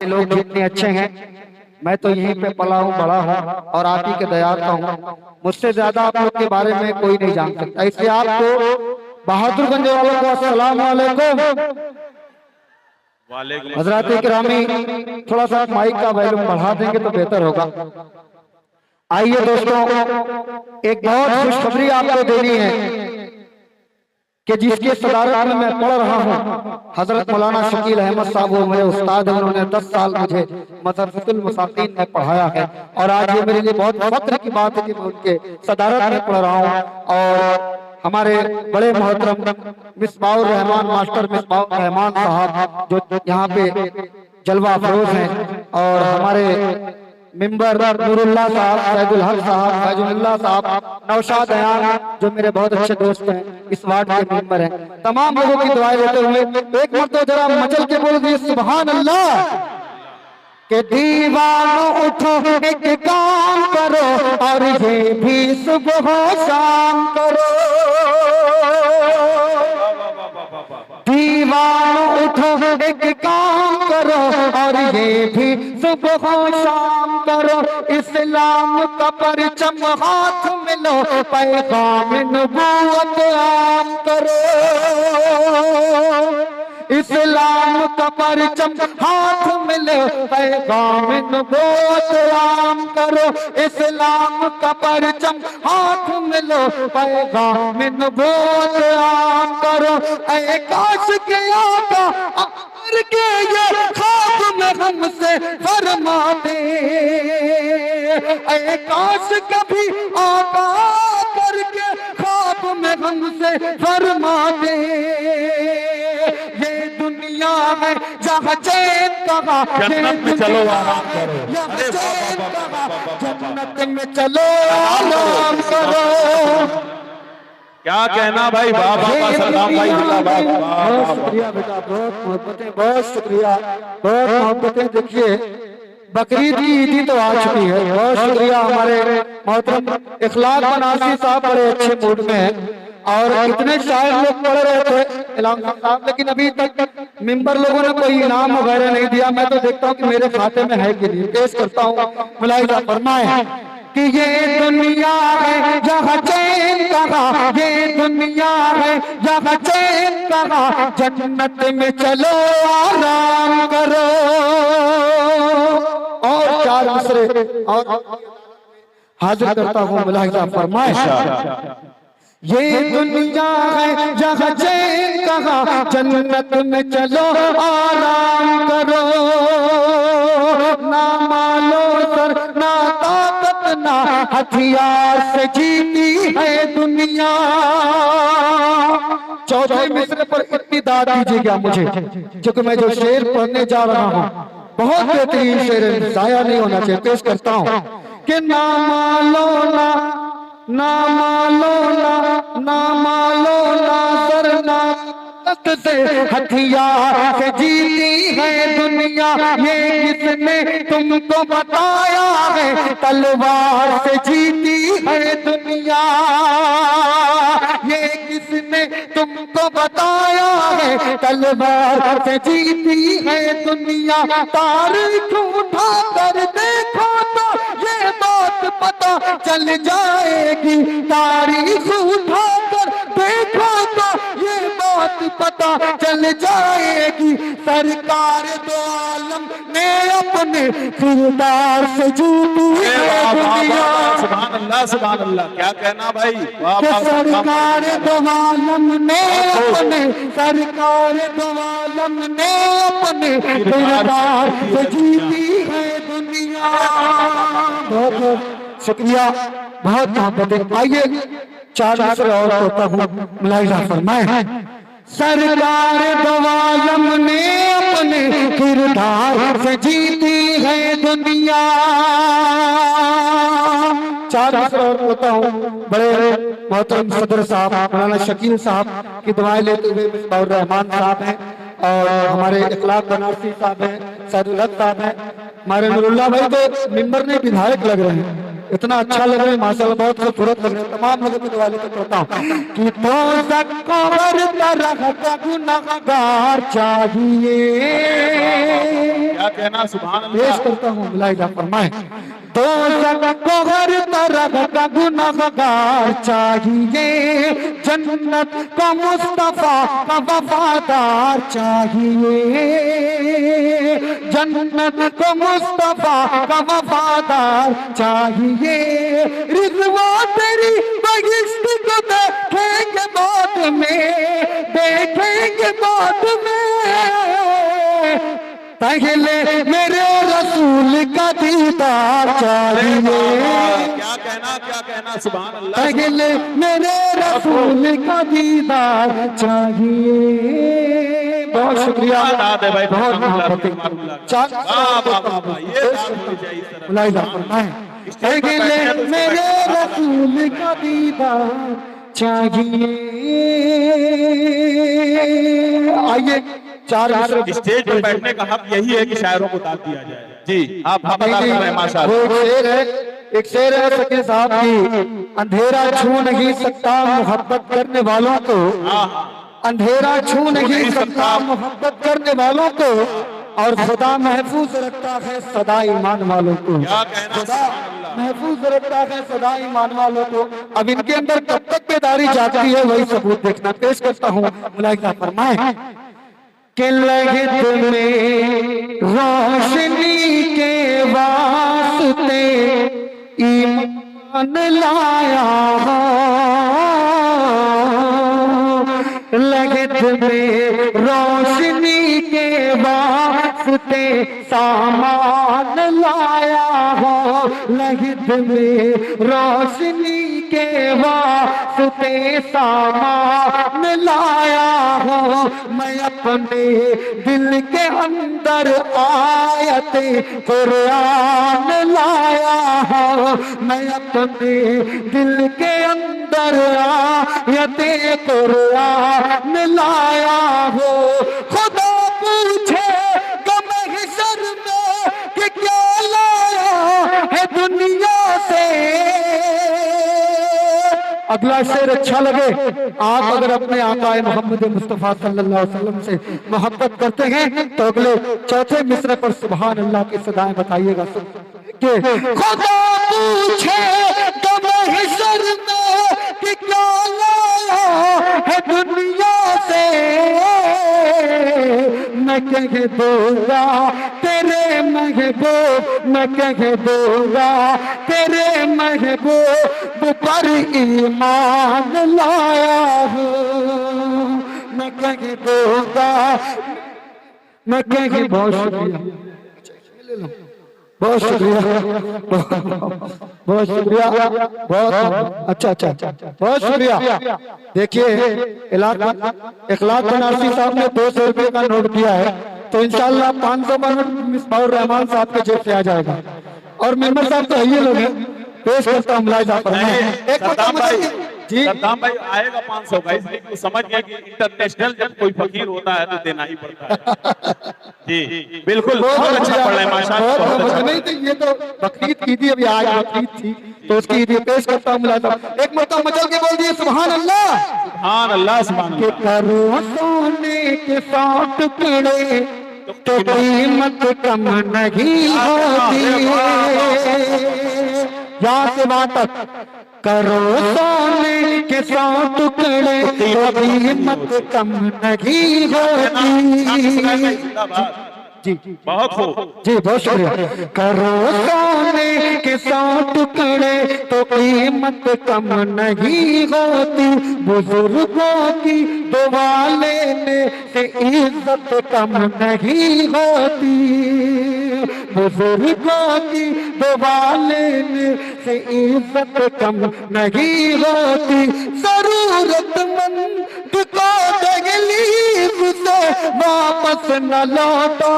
لوگ جتنے اچھے ہیں، میں تو یہیں پہ پلا ہوں بڑا ہوں اور آپ ہی کے دیار کا ہوں، مجھ سے زیادہ آپ لوگ کے بارے میں کوئی نہیں جان سکتا، اس لیے آپ کو بہادر گنج والوں کو السلام علیکم۔ حضرات اکرامی تھوڑا سا مائک کا ویلیوم بڑھا دیں گے تو بہتر ہوگا۔ آئیے دوستوں، ایک بہت خوشخبری آپ کو دینی ہے کہ جس کے صدارت میں پڑھ رہا ہوں، حضرت مولانا شکیل احمد صاحب وہ میرے استاد ہیں، انہوں نے 10 سال مجھے مدرسۃ المساکین میں پڑھایا ہے، اور آج یہ میرے لیے بہت فخر کی بات ہے کہ میں ان کے صدارت میں پڑھ رہا ہوں۔ اور ہمارے بڑے محترم مصباح الرحمان ماسٹر مصباح الرحمان صاحب جو یہاں پہ جلوہ افروز ہیں، اور ہمارے ممبر نور اللہ صاحب، فیض الحق صاحب، فیض اللہ صاحب، نوشاد ایان جو میرے بہت اچھے دوست ہیں، اس وارڈ کے ممبر ہیں، تمام لوگوں کی دعائیں لیتے ہوئے ایک مرتبہ ذرا مچل کے بول دیے سبحان اللہ کہ دیوانو اٹھو ایک کام کرو اور یہ بھی صبح و شام کرو، دیوانو اٹھو ایک کام کرو اور یہ بھی صبح و شام کرو، اسلام کا پرچم ہاتھ میں لو، پیغام نبوت عام کرو، اسلام کا پرچم ہاتھ میں لو، پیغام نبوت عام کرو، اسلام کا پرچم ہاتھ میں لو، پیغام نبوت عام کرو، اے کاش کے آقا امر کے یہ خواب میں ہم سے فرما دے، اے کاش کبھی آقا کر کے خواب میں ہم سے فرما دے، یہ دنیا ہے جہاں چین کہاں، جنت میں چلو آرام کرو، جنت میں چلو آرام کرو۔ کیا کہنا بھائی، بابا کا سلام بھائی، بہت شکریہ بیٹا، بہت محبتیں، بہت شکریہ، بہت محبتیں۔ دیکھیے بقرعید کی عیدی تو آ چکی ہے، بہت شکریہ ہمارے محترم اخلاق بنارسی صاحب، بڑے اچھے موڈ میں ہیں، اور اتنے شاعر لوگ پڑھ رہے تھے اعلان صاحب، لیکن ابھی تک ممبر لوگوں نے کوئی انعام وغیرہ نہیں دیا، میں تو دیکھتا ہوں کہ میرے کھاتے میں ہے کہ نہیں، پیش کرتا ہوں، ملاحظہ فرمائیں کہ یہ دنیا ہے جہاں چین کہاں، یہ دنیا ہے جہاں چین کہاں، جنت میں چلو آرام کرو۔ اور 4 مصرے اور حاضر کرتا ہوں، ملاحظہ فرمائیں، یہ دنیا ہے جہاں چین کہاں، جنت میں چلو آرام کرو، نہ مالو سر نہ طاقت نہ ہتھیار سے جیتی ہے دنیا۔ 4 مصرے پر ابتدا دیجیے گا مجھے، کیونکہ میں جو شعر پڑھنے جا رہا ہوں بہت بہترین شعر ہے، ضائع نہیں ہونا چاہیے، پیش کرتا ہوں کہ نہ مالو نہ سر نہ طاقت سے ہتھیار سے جیتی ہے دنیا، یہ کس نے تم کو بتایا ہے تلوار سے جیتی ہے دنیا، یہ کس نے تم کو بتایا ہے تلوار سے جیتی ہے دنیا، تاریخ اٹھا کر دیکھو تو یہ بات پتہ چل جائے گی، تاریخ اٹھا کر دیکھو تو یہ بات پتہ چل جائے گی، سرکار دو عالم نے اپنے کردار سے جیتی ہے دنیا۔ سبحان اللہ سبحان اللہ، کیا کہنا بھائی، کہ سرکار دو عالم نے اپنے، سرکار دو عالم نے اپنے کردار سے جیتی ہے دنیا۔ بہت بہت شکریہ، بہت محبتیں۔ آئیے 4 مصرے اور پڑھتا ہوں، ملاحظہ فرمائیں، سرکار دو عالم نے اپنے کردار سے جیتی ہے دنیا۔ 4 مصرے اور پڑھتا ہوں، بڑے محترم صدر صاحب مولانا شکیل صاحب کی دعائیں لیتے ہوئے مصباح الرحمان صاحب ہیں، اور ہمارے اخلاق بنارسی صاحب ہیں، فیض الحق صاحب ہیں، ہمارے نور اللہ بھائی تو ممبر نے بدھائک لگ رہے ہیں، اتنا اچھا لگ رہا ہے ماشاءاللہ، بہت خوبصورت لگ رہا ہے. تمام لوگوں کو دعا لے کے کہتا ہوں کہ دوزخ کو ہر طرح کا گنہگار چاہیے. کیا کہنا سبحان پیش اللہ. کرتا ہوں ملاحظہ فرمائیں. دوزخ کو ہر طرح کا گنہگار چاہیے، جنت کو مصطفیٰ کا وفادار چاہیے، جنت کو مصطفیٰ کا وفادار چاہیے. رضوان تیری بہشت کو دیکھیں گے بعد میں، دیکھیں گے بعد میں، پہلے میرے رسول کا دیدار چاہیے. کیا کہنا سبحان اللہ. پہلے میرے رسول کا دیدار چاہیے. بہت شکریہ، بہت محبت. ملاحظہ فرمائیں. پہلے میرے رسول کا دیدار چاہیے. آئیے چار اسٹیج پر بیٹھنے کا حق یہی ہے کہ شاعروں کو داد دیا جائے. جی آپ ادا کر رہے ہیں ماشاءاللہ. وہ ایک شعر ہے سکین صاحب کی، اندھیرا چھو نہیں سکتا محبت کرنے والوں کو، اندھیرا چھو نہیں سکتا محبت کرنے والوں کو، اور خدا محفوظ رکھتا ہے صدا ایمان والوں کو. خدا محفوظ رکھتا ہے صدا ایمان والوں کو. اب ان کے اندر کب تک بیداری جاتی ہے وہی ثبوت دیکھنا. پیش کرتا ہوں ملاحظہ فرمائیں کہ لگت میں روشنی کے واسطے ایمان لایا ہو، لگت میں روشنی کے واسطے سامان لایا ہو، لگت میں روشنی کے واسطے سامان لایا ہو. میں اپنے دل کے اندر آیت قرآن لایا ہو، میں اپنے دل کے اندر آیت قرآن لایا ہو. خدا پوچھے گا محشر میں کہ کیا لایا ہے دنیا سے. اگلا شعر اچھا لگے، آپ اگر اپنے آقا محمد مصطفیٰ صلی اللہ علیہ وسلم سے محبت کرتے ہیں تو اگلے چوتھے مصرع پر سبحان اللہ کی صدائیں بتائیے گا کہ خدا پوچھے گا محشر میں کہ کیا لایا ہے دنیا سے، میں کہہ دوں گا تیرے محبوب، میں کہہ دوں گا تیرے محبوب پر ایمان لایا ہوں. میں کہہ دوں گا، میں کہہ. بہت شکریہ، بہت شکریہ، بہت شکریہ، بہت اچھا، بہت شکریہ. دیکھیے اخلاق بنارسی صاحب نے 200 روپے کا نوٹ دیا ہے، تو انشاءاللہ 500 کا نوٹ مصباح الرحمان صاحب کے جیب سے آ جائے گا. اور ممبر صاحب تو یہ لوگ ہیں. پیش کرتا ہوں ملاحظہ فرمائیں. جی سردام بھائی آئے گا 500 کا، اس لیے کہ سمجھ گیا کہ انٹرنیشنل جب کوئی فقیر ہوتا ہے تو دینا ہی پڑتا ہے. جی بالکل بہت اچھا پڑھ رہے ہیں ماشاءاللہ. نہیں تو یہ تو بقرعید عید ابھی آج بقرعید تھی تو اس کی عید پیش کرتا ہوں ملاحظہ. ایک مرتبہ مچل کے بول دیے سبحان اللہ. سبحان اللہ سبحان اللہ. کہ کرو سونے کے 100 ٹکڑے تو قیمت کم نہیں ہوتی. یہاں سے وہاں تک کرو سونے کے 100 ٹکڑے تو قیمت کم نہیں ہوتی. جی بہت خوب. جی بہت شکریہ. کرو سونے کے 100 ٹکڑے تو قیمت کم نہیں ہوتی. بزرگوں کی دعا لینے سے عزت کم نہیں ہوتی. بزرگوں کی دعا لینے سے عزت کم نہیں ہوتی. ضرورت مند کو تکلیف سے واپس نہ لوٹو.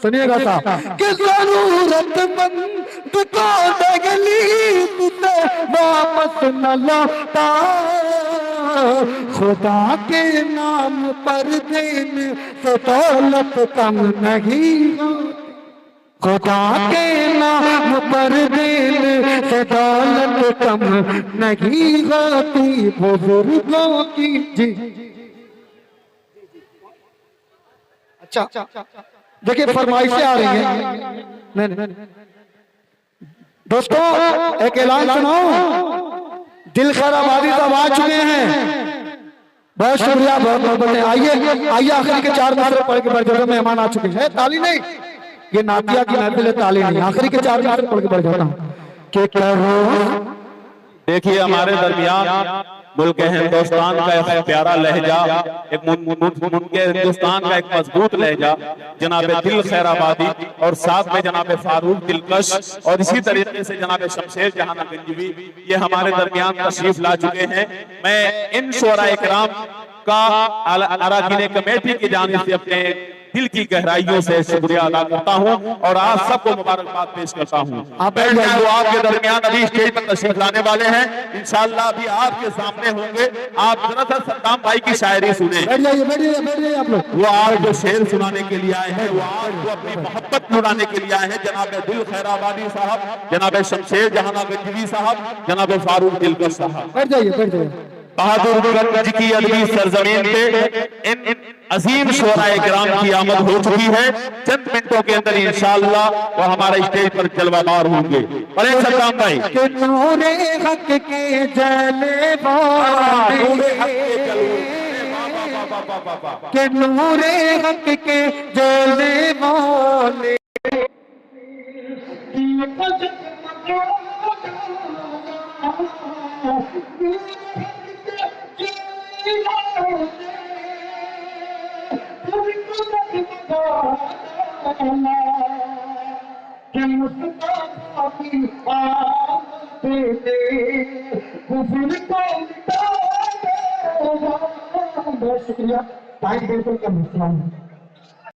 سنیے گا صاحب کہ ضرورت مند کو تکلیف سے واپس نہ لوٹا. خدا کے نام پر دینے سے دولت کم نہیں ہوتی. خدا کے نام پر دل سے دولت کم نہیں ہوتی بزرگوں کی جی اچھا دیکھیں فرمائشیں آ رہی ہیں نہیں دوستوں ایک اعلان سناؤ دل خیر آبادی صاحب آ چکے ہیں بہت شکریہ بہت محبتیں آئیے آخری کے 4 مصرے پڑھ کے بیٹھ جاتا مہمان آ چکے ہیں تالی نہیں یہ نعتیہ کی محفل ہے تالی نہیں آخری کے 4 مصرے پڑھ کے بیٹھ جاتا ہوں کہ کرو دیکھیے ہمارے درمیان ملک ہندوستان کا ایک پیارا لہجہ ایک ملک ہندوستان کا ایک مضبوط لہجہ جناب دل خیر آبادی اور ساتھ میں جناب فاروق دلکش اور اسی طریقے سے جناب شمشیر جہاں گنجوی یہ ہمارے درمیان تشریف لا چکے ہیں میں ان شعراء کرام کا اراکین کمیٹی کی جانب سے اپنے دل کی گہرائیوں سے شکریہ ادا کرتا ہوں اور آپ سب کو مبارکباد پیش کرتا ہوں آپ کے درمیان ابھی اسٹیج پر تشریف لانے والے ہیں انشاءاللہ ابھی آپ کے سامنے ہوں گے آپ ذرا سا صدام بھائی کی شاعری سنیں وہ آج جو شعر سنانے کے لیے آئے ہیں وہ آج وہ اپنی محبت لڑانے کے لیے آئے ہیں جناب دل خیر آبادی صاحب جناب شمشیر جہاں گنجوی صاحب جناب فاروق دلکش صاحب بہادر گنج کی ادبی سرزمین پہ ان عظیم شعراء کرام کی آمد ہو چکی ہے چند منٹوں کے اندر انشاءاللہ وہ ہمارے اسٹیج پر جلوہ دار ہوں گے بڑے صدام بھائی کہ نور حق کے جلوے کہ نور حق کے جلوے والے شکریہ 2.5 کا مسئلہ